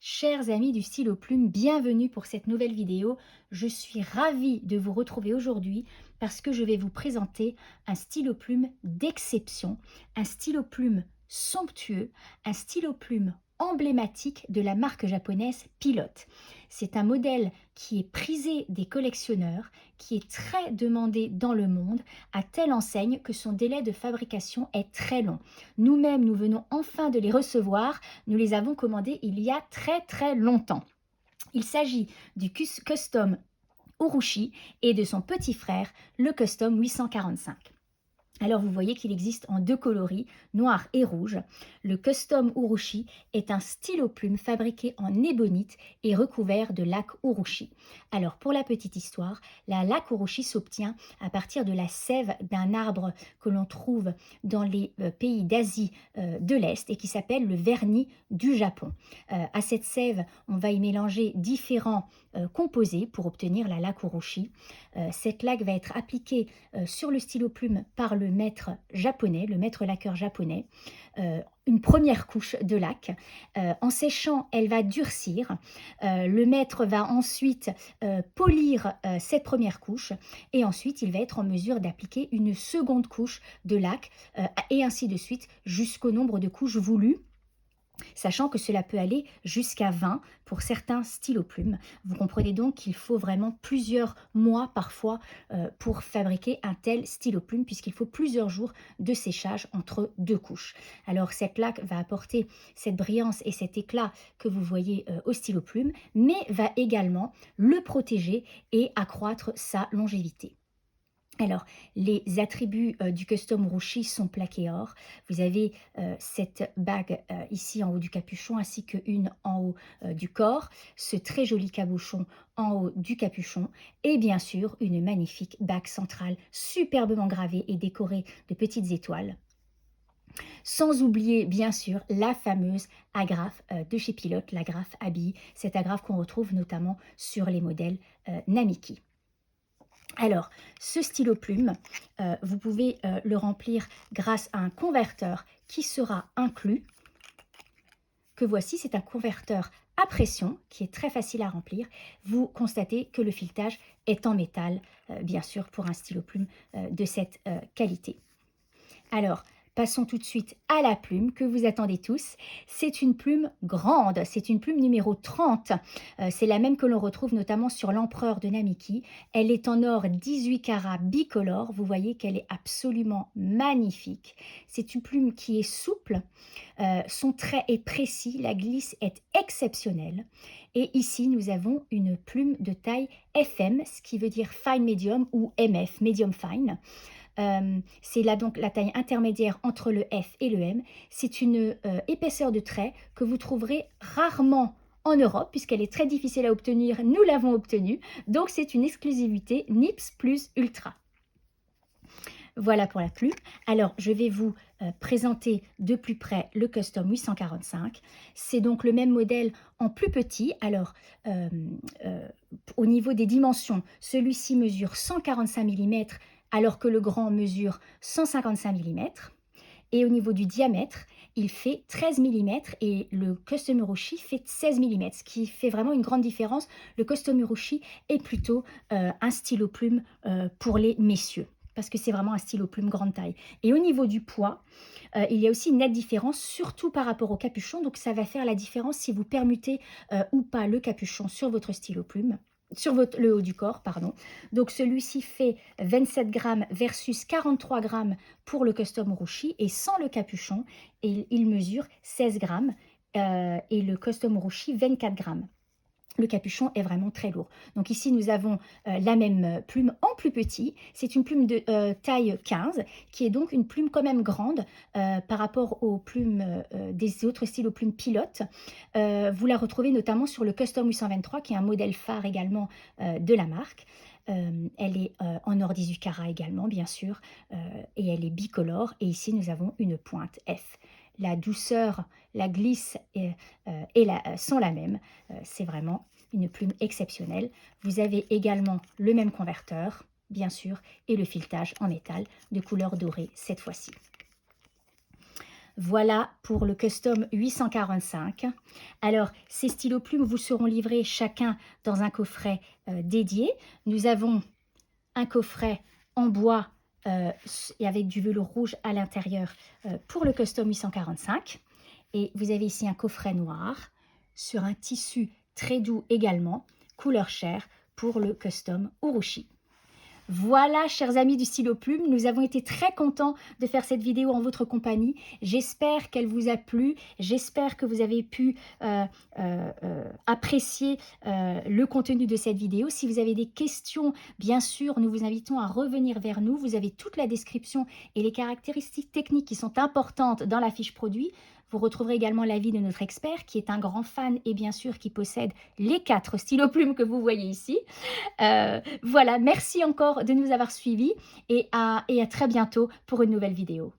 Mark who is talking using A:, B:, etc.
A: Chers amis du stylo plume, bienvenue pour cette nouvelle vidéo. Je suis ravie de vous retrouver aujourd'hui parce que je vais vous présenter un stylo plume d'exception, un stylo plume somptueux, un stylo plume emblématique de la marque japonaise Pilote. C'est un modèle qui est prisé des collectionneurs, qui est très demandé dans le monde, à telle enseigne que son délai de fabrication est très long. Nous-mêmes, nous venons enfin de les recevoir. Nous les avons commandés il y a très longtemps. Il s'agit du Custom Urushi et de son petit frère, le Custom 845. Alors vous voyez qu'il existe en deux coloris, noir et rouge. Le Custom Urushi est un stylo plume fabriqué en ébonite et recouvert de laque Urushi. Alors pour la petite histoire, la laque Urushi s'obtient à partir de la sève d'un arbre que l'on trouve dans les pays d'Asie de l'Est et qui s'appelle le vernis du Japon. À cette sève, on va y mélanger différents composés pour obtenir la laque Urushi. Cette laque va être appliquée sur le stylo plume par le maître japonais, le maître laqueur japonais, une première couche de laque. En séchant, elle va durcir. Le maître va ensuite polir cette première couche et ensuite il va être en mesure d'appliquer une seconde couche de laque et ainsi de suite jusqu'au nombre de couches voulues, sachant que cela peut aller jusqu'à 20 pour certains stylos plumes. Vous comprenez donc qu'il faut vraiment plusieurs mois parfois pour fabriquer un tel stylo plume, puisqu'il faut plusieurs jours de séchage entre deux couches. Alors cette laque va apporter cette brillance et cet éclat que vous voyez au stylo plume, mais va également le protéger et accroître sa longévité. Alors, les attributs du Custom Urushi sont plaqués or. Vous avez cette bague ici en haut du capuchon, ainsi qu'une en haut du corps, ce très joli cabochon en haut du capuchon, et bien sûr une magnifique bague centrale, superbement gravée et décorée de petites étoiles. Sans oublier bien sûr la fameuse agrafe de chez Pilote, l'agrafe Abi, cette agrafe qu'on retrouve notamment sur les modèles Namiki. Alors, ce stylo plume, vous pouvez le remplir grâce à un converteur qui sera inclus, que voici, c'est un converteur à pression qui est très facile à remplir. Vous constatez que le filetage est en métal, bien sûr, pour un stylo plume de cette qualité. Alors, passons tout de suite à la plume que vous attendez tous. C'est une plume grande, c'est une plume numéro 30. C'est la même que l'on retrouve notamment sur l'empereur de Namiki. Elle est en or 18 carats bicolore. Vous voyez qu'elle est absolument magnifique. C'est une plume qui est souple, son trait est précis, la glisse est exceptionnelle. Et ici, nous avons une plume de taille FM, ce qui veut dire fine medium ou MF, medium fine. C'est là donc la taille intermédiaire entre le F et le M. C'est une épaisseur de trait que vous trouverez rarement en Europe, puisqu'elle est très difficile à obtenir. Nous l'avons obtenue, donc c'est une exclusivité NIPS plus Ultra. Voilà pour la plume. Alors, je vais vous présenter de plus près le Custom 845. C'est donc le même modèle en plus petit. Alors, au niveau des dimensions, celui-ci mesure 145 mm alors que le grand mesure 155 mm. Et au niveau du diamètre, il fait 13 mm et le Custom Urushi fait 16 mm, ce qui fait vraiment une grande différence. Le Custom Urushi est plutôt un stylo plume pour les messieurs, parce que c'est vraiment un stylo plume grande taille. Et au niveau du poids, il y a aussi une nette différence, surtout par rapport au capuchon. Donc ça va faire la différence si vous permutez ou pas le capuchon sur votre stylo plume, sur le haut du corps, pardon. Donc celui-ci fait 27 grammes versus 43 grammes pour le Custom Urushi, et sans le capuchon, il mesure 16 grammes et le Custom Urushi 24 grammes. Le capuchon est vraiment très lourd. Donc ici, nous avons la même plume en plus petit. C'est une plume de taille 15, qui est donc une plume quand même grande par rapport aux plumes des autres stylos plumes Pilote. Vous la retrouvez notamment sur le Custom 823, qui est un modèle phare également de la marque. Elle est en or 18 carats également, bien sûr, et elle est bicolore. Et ici, nous avons une pointe F. La douceur, la glisse sont la même. C'est vraiment une plume exceptionnelle. Vous avez également le même converteur, bien sûr, et le filetage en métal de couleur dorée cette fois-ci. Voilà pour le Custom 845. Alors, ces stylos plumes vous seront livrés chacun dans un coffret dédié. Nous avons un coffret en bois et avec du velours rouge à l'intérieur pour le Custom 845. Et vous avez ici un coffret noir sur un tissu très doux également, couleur chair pour le Custom Urushi. Voilà, chers amis du stylo plume, nous avons été très contents de faire cette vidéo en votre compagnie. J'espère qu'elle vous a plu, j'espère que vous avez pu apprécier le contenu de cette vidéo. Si vous avez des questions, bien sûr, nous vous invitons à revenir vers nous. Vous avez toute la description et les caractéristiques techniques qui sont importantes dans la fiche produit. Vous retrouverez également l'avis de notre expert qui est un grand fan et bien sûr qui possède les 4 stylos plumes que vous voyez ici. Voilà, merci encore de nous avoir suivis et à très bientôt pour une nouvelle vidéo.